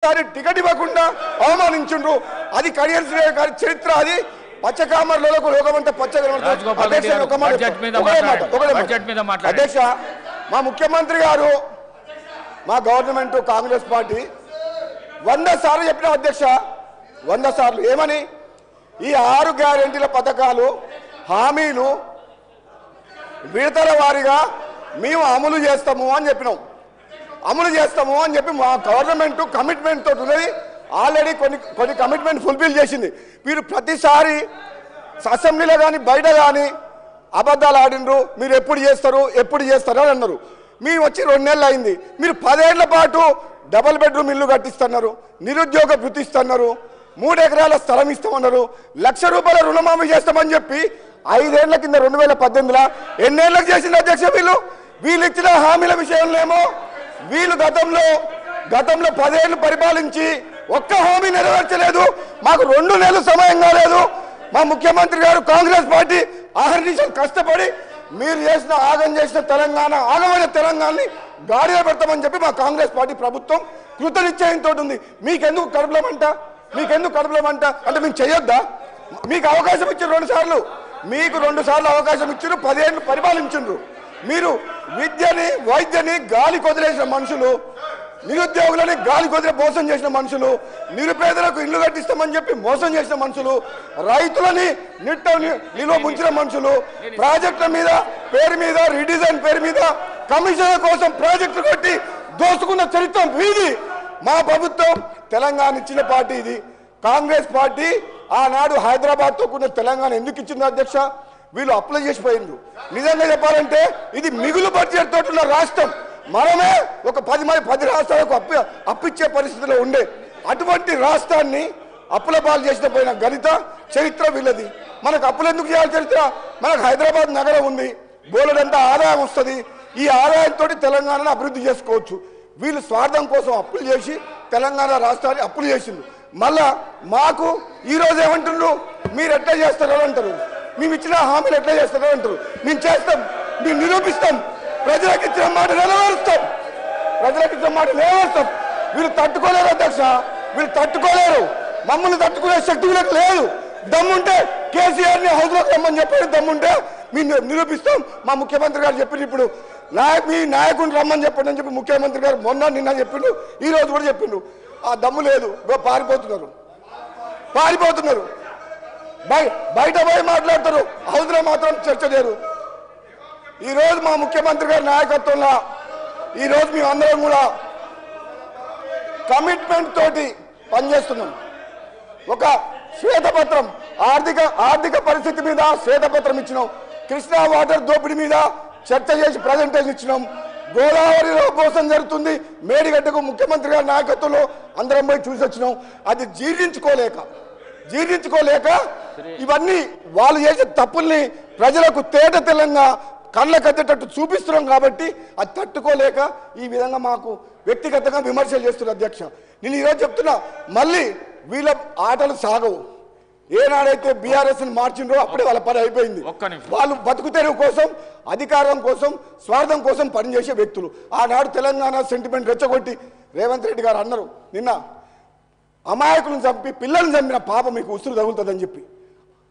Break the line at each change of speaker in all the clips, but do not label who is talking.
Ticket ఇవ్వకుండా అవమానించుండ్రు. అది కడియం శ్రీహరి గారి చరిత్ర. అది పచ్చకామర్లకు లోకమంతా అధ్యక్ష, మా ముఖ్యమంత్రి గారు మా గవర్నమెంట్ కాంగ్రెస్ పార్టీ 100 సార్లు చెప్పిన అధ్యక్ష, 100 సార్లు ఏమని, ఈ 6 గ్యారెంటీల పథకాలు హామీలు విడతల వారీగా మేము అమలు చేస్తాము అని చెప్పినాం. అమలు చేస్తాము అని చెప్పి మా గవర్నమెంట్ కమిట్మెంట్ తోటి ఉన్నది. ఆల్రెడీ కొన్ని కమిట్మెంట్ ఫుల్ఫిల్ చేసింది. మీరు ప్రతిసారి అసెంబ్లీలో కానీ బయట కానీ అబద్ధాలు ఆడినరు. మీరు ఎప్పుడు చేస్తారు అని అన్నారు. మేము వచ్చి 2 నెలలు అయింది. మీరు 10 ఏళ్ల పాటు డబుల్ బెడ్రూమ్ ఇల్లు కట్టిస్తున్నారు, నిరుద్యోగ భృతి ఇస్తున్నారు, 3 ఎకరాల స్థలం ఇస్తామన్నారు, ₹1,00,000 రుణమాఫీ చేస్తామని చెప్పి 5 ఏళ్ల కింద 2018లో ఎన్నేళ్లకు చేసింది అధ్యక్ష? వీళ్ళు ఇచ్చిన హామీల విషయంలో ఏమో వీళ్ళు గతంలో 10 ఏళ్లు పరిపాలించి ఒక్క హామీ నెరవేర్చలేదు. మాకు 2 నెలలు సమయం కాలేదు. మా ముఖ్యమంత్రి గారు కాంగ్రెస్ పార్టీ ఆహర్నిశలు కష్టపడి మీరు చేసిన తెలంగాణ ఆగమైన తెలంగాణని గాడిలో పెడతామని చెప్పి మా కాంగ్రెస్ పార్టీ ప్రభుత్వం కృతనిశ్చయంతో ఉంది. మీకెందుకు కడుపులమంట అంటే మేము చేయొద్దా? మీకు అవకాశం ఇచ్చారు 2 సార్లు, మీకు 2 సార్లు అవకాశం ఇచ్చారు. 10 ఏళ్ళు పరిపాలించుండ్రు. మీరు విద్యని వైద్యని గాలి కొదిలేసిన మనుషులు, నిరుద్యోగులని గాలి కొదిలే మోసం చేసిన మనుషులు, నిరుపేదలకు ఇల్లు కట్టిస్తామని చెప్పి మోసం చేసిన మనుషులు, రైతులని నిలువ ముంచిన మనుషులు, ప్రాజెక్టుల మీద పేరు మీద రీడిజైన్ పేరు మీద కమిషన్ల కోసం ప్రాజెక్టులు కట్టి దోసుకున్న చరిత్ర వీది. మా ప్రభుత్వం తెలంగాణ ఇచ్చిన పార్టీ ఇది. కాంగ్రెస్ పార్టీ ఆనాడు హైదరాబాద్తో కూడిన తెలంగాణ ఎందుకు ఇచ్చింది అధ్యక్ష? వీళ్ళు అప్లై చేసిపోయిండ్రు. నిజంగా చెప్పాలంటే ఇది మిగులు బడ్జెట్ తోటి ఉన్న రాష్ట్రం. మనమే ఒక 10 రాష్ట్రాలకు అప్పిచ్చే పరిస్థితిలో ఉండే అటువంటి రాష్ట్రాన్ని అప్పుల పాలు చేసిన పోయిన గణిత చరిత్ర వీళ్ళది. మనకు అప్పులు ఎందుకు చేయాలి చరిత్ర? మనకు హైదరాబాద్ నగరం ఉంది, బోలెడంత ఆదాయం వస్తుంది. ఈ ఆదాయంతో తెలంగాణను అభివృద్ధి చేసుకోవచ్చు. వీళ్ళు స్వార్థం కోసం అప్పులు చేసి తెలంగాణ రాష్ట్రాన్ని అప్పులు చేసిండ్రు. మళ్ళా మాకు ఈరోజు ఏమంటున్నారు? మీరు ఎట్లా చేస్తారో అంటారు, మేము ఇచ్చిన హామీలు ఎట్లా చేస్తారో అంటారు. మేము చేస్తాం, మేము నిరూపిస్తాం, ప్రజలకు ఇచ్చిన మాట నెరవేరుస్తాం. వీళ్ళు తట్టుకోలేరు అధ్యక్ష, వీళ్ళు తట్టుకోలేరు. మమ్మల్ని తట్టుకునే శక్తి వీళ్ళకి లేదు. దమ్ముంటే కేసీఆర్ని హౌస్లోకి రమ్మని చెప్పారు. దమ్ముంటే మేము నిరూపిస్తాం. మా ముఖ్యమంత్రి గారు చెప్పిండు, ఇప్పుడు మీ నాయకుడిని రమ్మని చెప్పండి అని చెప్పి ముఖ్యమంత్రి గారు నిన్న చెప్పిండు, ఈ రోజు కూడా చెప్పిండు. ఆ దమ్ము లేదు, పారిపోతున్నారు. బయట పోయి మాట్లాడతారు, హౌస్లో మాత్రం చర్చ లేరు. ఈరోజు మా ముఖ్యమంత్రి గారి నాయకత్వంలో ఈరోజు మేమందరం కూడా కమిట్మెంట్ తోటి పనిచేస్తున్నాం. ఒక శ్వేతపత్రం ఆర్థిక పరిస్థితి మీద శ్వేతపత్రం ఇచ్చినాం. కృష్ణా వాటర్ దోపిడీ మీద చర్చ చేసి ప్రజెంటేషన్ ఇచ్చినాం. గోదావరిలో మోసం జరుగుతుంది, మేడిగడ్డకు ముఖ్యమంత్రి గారి నాయకత్వంలో అందరం పోయి చూసి వచ్చినాం. అది జీర్ణించుకోలేక ఇవన్నీ వాళ్ళు చేసే తప్పుల్ని ప్రజలకు తేట తెల్లంగా కళ్ళ కట్టేటట్టు చూపిస్తున్నాం. కాబట్టి అది తట్టుకోలేక ఈ విధంగా మాకు వ్యక్తిగతంగా విమర్శలు చేస్తున్నారు అధ్యక్ష. నేను ఈరోజు చెప్తున్నా, మళ్ళీ వీళ్ళ ఆటలు సాగవు. ఏనాడైతే బీఆర్ఎస్ మార్చిండ్రో అప్పుడే వాళ్ళ పని అయిపోయింది. వాళ్ళు బతుకు తెరువు కోసం, అధికారం కోసం, స్వార్థం కోసం పనిచేసే వ్యక్తులు. ఆనాడు తెలంగాణ సెంటిమెంట్ రెచ్చగొట్టి రేవంత్ రెడ్డి గారు అన్నారు నిన్న, అమాయకులను చంపి పిల్లల్ని చంపిన పాప మీకు ఉసురు తగులుతుందని చెప్పి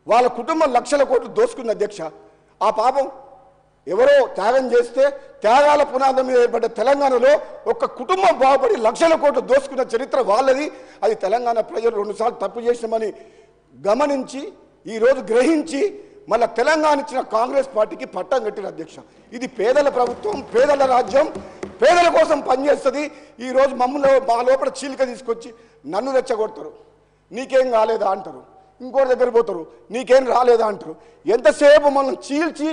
వాళ్ళ కుటుంబం లక్షల కోట్లు దోసుకుంది అధ్యక్ష. ఆ పాపం ఎవరో త్యాగం చేస్తే త్యాగాల పునాదం మీద ఏర్పడ్డ తెలంగాణలో ఒక కుటుంబం బాగుపడి లక్షల కోట్లు దోసుకున్న చరిత్ర వాళ్ళది. అది తెలంగాణ ప్రజలు 2 సార్లు తప్పు చేసినామని గమనించి ఈరోజు గ్రహించి మళ్ళీ తెలంగాణ ఇచ్చిన కాంగ్రెస్ పార్టీకి పట్టం కట్టిన అధ్యక్ష. ఇది పేదల ప్రభుత్వం, పేదల రాజ్యం, పేదల కోసం పనిచేస్తుంది. ఈరోజు మా లోపల చీలిక తీసుకొచ్చి నన్ను రెచ్చగొడతారు. నీకేం కాలేదా అంటారు, ఇంకోటి దగ్గర పోతారు, నీకేం రాలేదా అంటారు. ఎంతసేపు మనం చీల్చి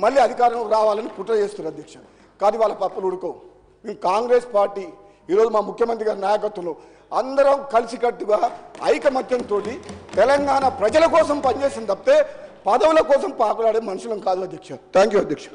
మళ్ళీ అధికారం రావాలని కుట్ర చేస్తారు అధ్యక్ష. కానీ వాళ్ళ పప్పులు ఉడుకోవు. మేము కాంగ్రెస్ పార్టీ ఈరోజు మా ముఖ్యమంత్రి గారి నాయకత్వంలో అందరం కలిసికట్టుగా ఐకమత్యంతో తెలంగాణ ప్రజల కోసం పనిచేసిన తప్పితే పదవుల కోసం పాకులాడే మనుషులం కాదు అధ్యక్ష. థ్యాంక్ యూ అధ్యక్ష.